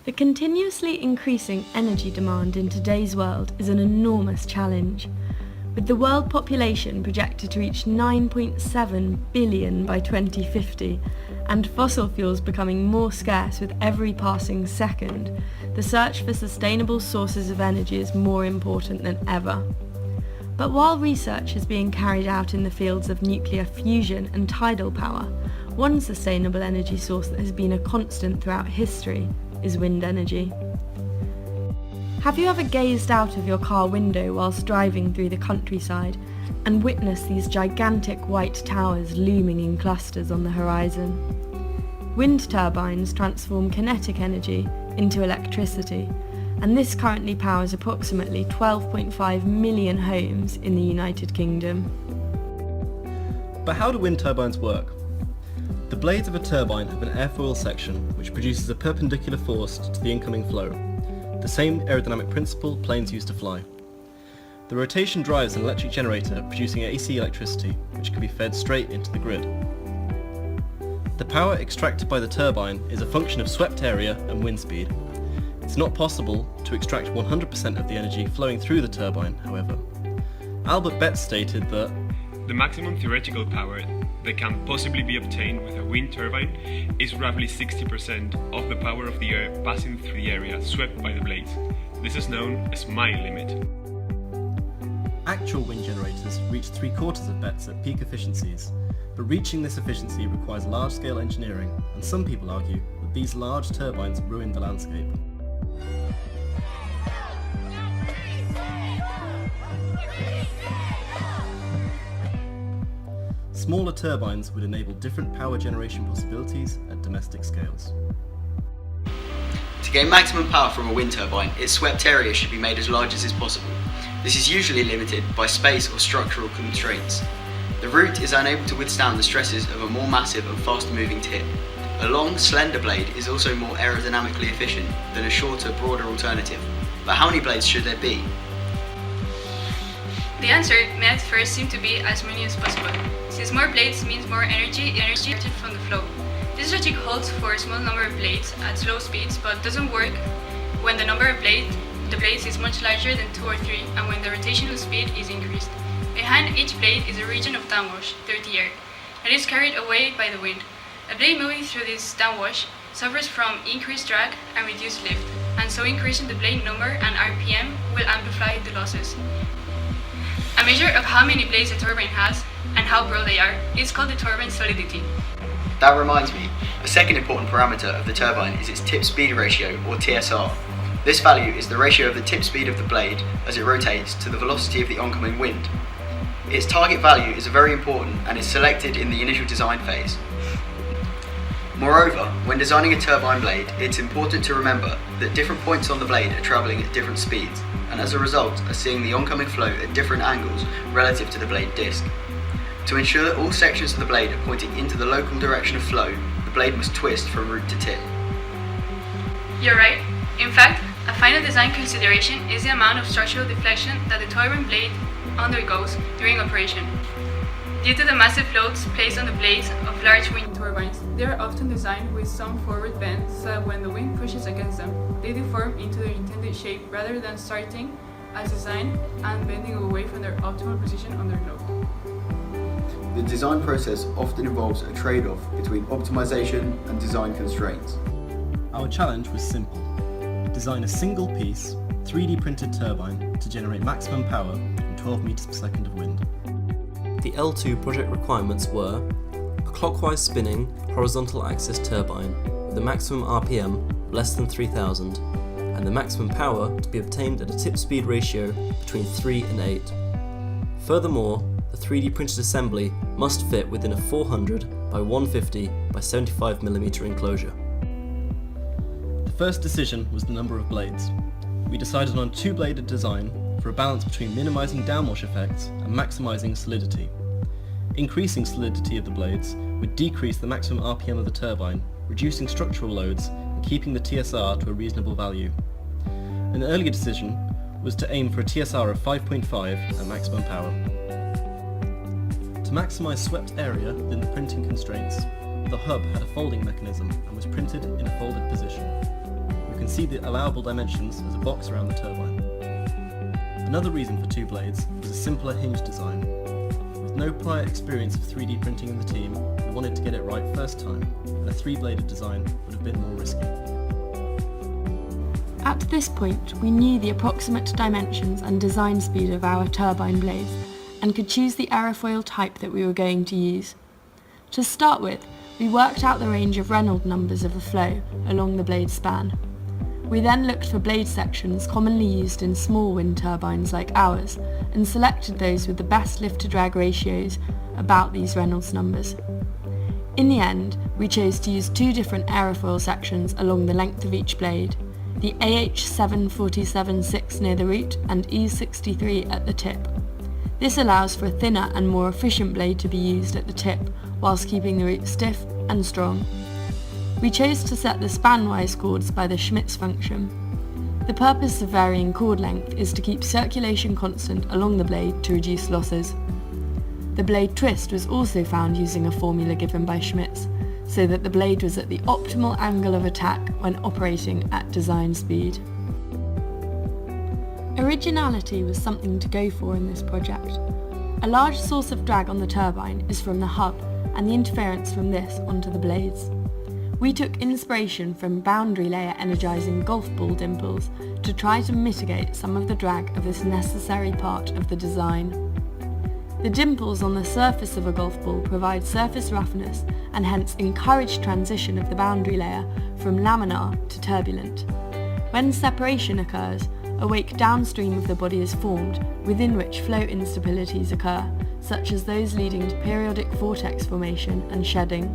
The continuously increasing energy demand in today's world is an enormous challenge. With the world population projected to reach 9.7 billion by 2050, and fossil fuels becoming more scarce with every passing second, the search for sustainable sources of energy is more important than ever. But while research is being carried out in the fields of nuclear fusion and tidal power, one sustainable energy source that has been a constant throughout history is wind energy. Have you ever gazed out of your car window whilst driving through the countryside and witnessed these gigantic white towers looming in clusters on the horizon? Wind turbines transform kinetic energy into electricity, and this currently powers approximately 12.5 million homes in the United Kingdom. But how do wind turbines work? The blades of a turbine have an airfoil section which produces a perpendicular force to the incoming flow, the same aerodynamic principle planes use to fly. The rotation drives an electric generator producing AC electricity which can be fed straight into the grid. The power extracted by the turbine is a function of swept area and wind speed. It's not possible to extract 100% of the energy flowing through the turbine, however. Albert Betz stated that the maximum theoretical power that can possibly be obtained with a wind turbine is roughly 60% of the power of the air passing through the area swept by the blades. This is known as mine limit. Actual wind generators reach 3/4 of Betz at peak efficiencies, but reaching this efficiency requires large-scale engineering, and some people argue that these large turbines ruin the landscape. Smaller turbines would enable different power generation possibilities at domestic scales. To gain maximum power from a wind turbine, its swept area should be made as large as is possible. This is usually limited by space or structural constraints. The root is unable to withstand the stresses of a more massive and faster moving tip. A long, slender blade is also more aerodynamically efficient than a shorter, broader alternative. But how many blades should there be? The answer may at first seem to be as many as possible, since more blades means more energy extracted from the flow. This logic holds for a small number of blades at slow speeds, but doesn't work when the number of the blades is much larger than 2 or 3 and when the rotational speed is increased. Behind each blade is a region of downwash through the air, and is carried away by the wind. A blade moving through this downwash suffers from increased drag and reduced lift, and so increasing the blade number and RPM will amplify the losses. A measure of how many blades a turbine has and how broad they are is called the turbine solidity. That reminds me, a second important parameter of the turbine is its tip speed ratio, or TSR. This value is the ratio of the tip speed of the blade as it rotates to the velocity of the oncoming wind. Its target value is very important and is selected in the initial design phase. Moreover, when designing a turbine blade, it's important to remember that different points on the blade are travelling at different speeds, and as a result are seeing the oncoming flow at different angles relative to the blade disc. To ensure that all sections of the blade are pointing into the local direction of flow, the blade must twist from root to tip. You're right. In fact, a final design consideration is the amount of structural deflection that the turbine blade undergoes during operation. Due to the massive loads placed on the blades of large wind turbines, they are often designed with some forward bend so that when the wind pushes against them, they deform into their intended shape rather than starting as designed and bending away from their optimal position under load. The design process often involves a trade-off between optimization and design constraints. Our challenge was simple: design a single piece, 3D printed turbine to generate maximum power from 12 meters per second of wind. The L2 project requirements were a clockwise spinning horizontal axis turbine with a maximum RPM less than 3000 and the maximum power to be obtained at a tip speed ratio between 3 and 8. Furthermore, the 3D printed assembly must fit within a 400 by 150 by 75mm enclosure. The first decision was the number of blades. We decided on a 2-bladed design for a balance between minimising downwash effects and maximising solidity. Increasing solidity of the blades would decrease the maximum RPM of the turbine, reducing structural loads and keeping the TSR to a reasonable value. An earlier decision was to aim for a TSR of 5.5 at maximum power. To maximise swept area within the printing constraints, the hub had a folding mechanism and was printed in a folded position. We can see the allowable dimensions as a box around the turbine. Another reason for two blades was a simpler hinge design. With no prior experience of 3D printing in the team, we wanted to get it right first time, and a three-bladed design would have been more risky. At this point, we knew the approximate dimensions and design speed of our turbine blades and could choose the aerofoil type that we were going to use. To start with, we worked out the range of Reynolds numbers of a flow along the blade span. We then looked for blade sections commonly used in small wind turbines like ours and selected those with the best lift-to-drag ratios about these Reynolds numbers. In the end, we chose to use two different aerofoil sections along the length of each blade, the AH747-6 near the root and E63 at the tip. This allows for a thinner and more efficient blade to be used at the tip whilst keeping the root stiff and strong. We chose to set the span-wise chords by the Schmitz function. The purpose of varying chord length is to keep circulation constant along the blade to reduce losses. The blade twist was also found using a formula given by Schmitz, so that the blade was at the optimal angle of attack when operating at design speed. Originality was something to go for in this project. A large source of drag on the turbine is from the hub and the interference from this onto the blades. We took inspiration from boundary layer energizing golf ball dimples to try to mitigate some of the drag of this necessary part of the design. The dimples on the surface of a golf ball provide surface roughness and hence encourage transition of the boundary layer from laminar to turbulent. When separation occurs, a wake downstream of the body is formed, within which flow instabilities occur, such as those leading to periodic vortex formation and shedding.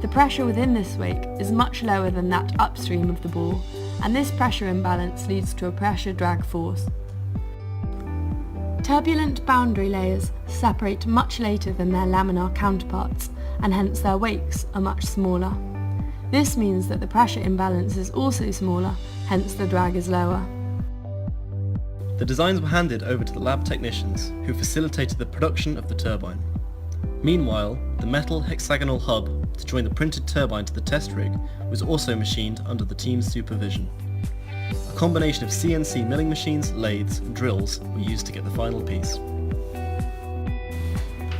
The pressure within this wake is much lower than that upstream of the ball, and this pressure imbalance leads to a pressure drag force. Turbulent boundary layers separate much later than their laminar counterparts, and hence their wakes are much smaller. This means that the pressure imbalance is also smaller, hence the drag is lower. The designs were handed over to the lab technicians who facilitated the production of the turbine. Meanwhile, the metal hexagonal hub to join the printed turbine to the test rig was also machined under the team's supervision. A combination of CNC milling machines, lathes and drills were used to get the final piece.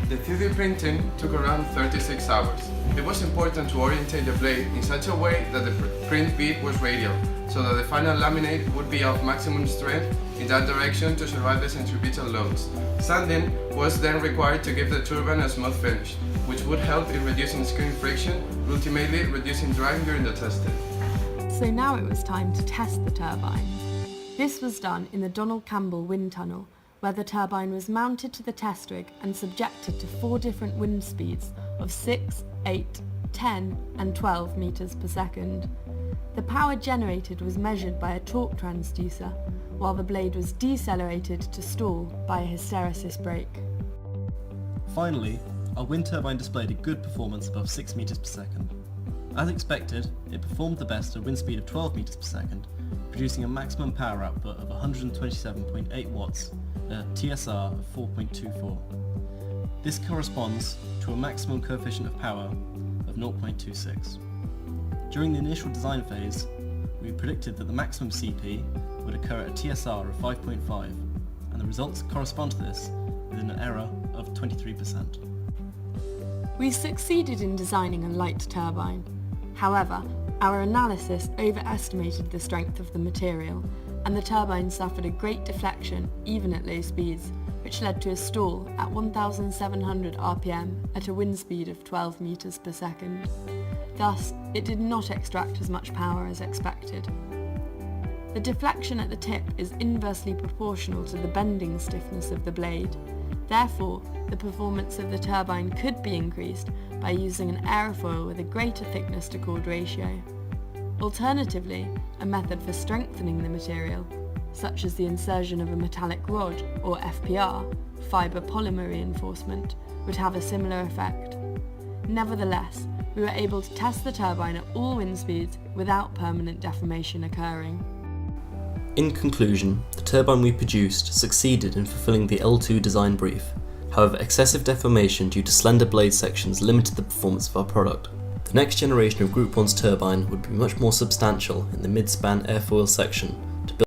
The 3D printing took around 36 hours. It was important to orientate the blade in such a way that the print bead was radial, so that the final laminate would be of maximum strength in that direction to survive the centripetal loads. Sanding was then required to give the turbine a smooth finish, which would help in reducing screen friction, ultimately reducing drag during the testing. So now it was time to test the turbine. This was done in the Donald Campbell wind tunnel, where the turbine was mounted to the test rig and subjected to 4 different wind speeds of 6, 8, 10 and 12 meters per second. The power generated was measured by a torque transducer, while the blade was decelerated to stall by a hysteresis brake. Finally, our wind turbine displayed a good performance above 6 meters per second. As expected, it performed the best at a wind speed of 12 meters per second, producing a maximum power output of 127.8 watts at a TSR of 4.24. This corresponds to a maximum coefficient of power of 0.26. During the initial design phase, we predicted that the maximum CP would occur at a TSR of 5.5, and the results correspond to this with an error of 23%. We succeeded in designing a light turbine. However, our analysis overestimated the strength of the material, and the turbine suffered a great deflection even at low speeds, which led to a stall at 1,700 RPM at a wind speed of 12 meters per second. Thus, it did not extract as much power as expected. The deflection at the tip is inversely proportional to the bending stiffness of the blade. Therefore, the performance of the turbine could be increased by using an aerofoil with a greater thickness to chord ratio. Alternatively, a method for strengthening the material, such as the insertion of a metallic rod or FPR, fibre polymer reinforcement, would have a similar effect. Nevertheless, we were able to test the turbine at all wind speeds without permanent deformation occurring. In conclusion, the turbine we produced succeeded in fulfilling the L2 design brief. However, excessive deformation due to slender blade sections limited the performance of our product. The next generation of Group 1's turbine would be much more substantial in the mid-span airfoil section,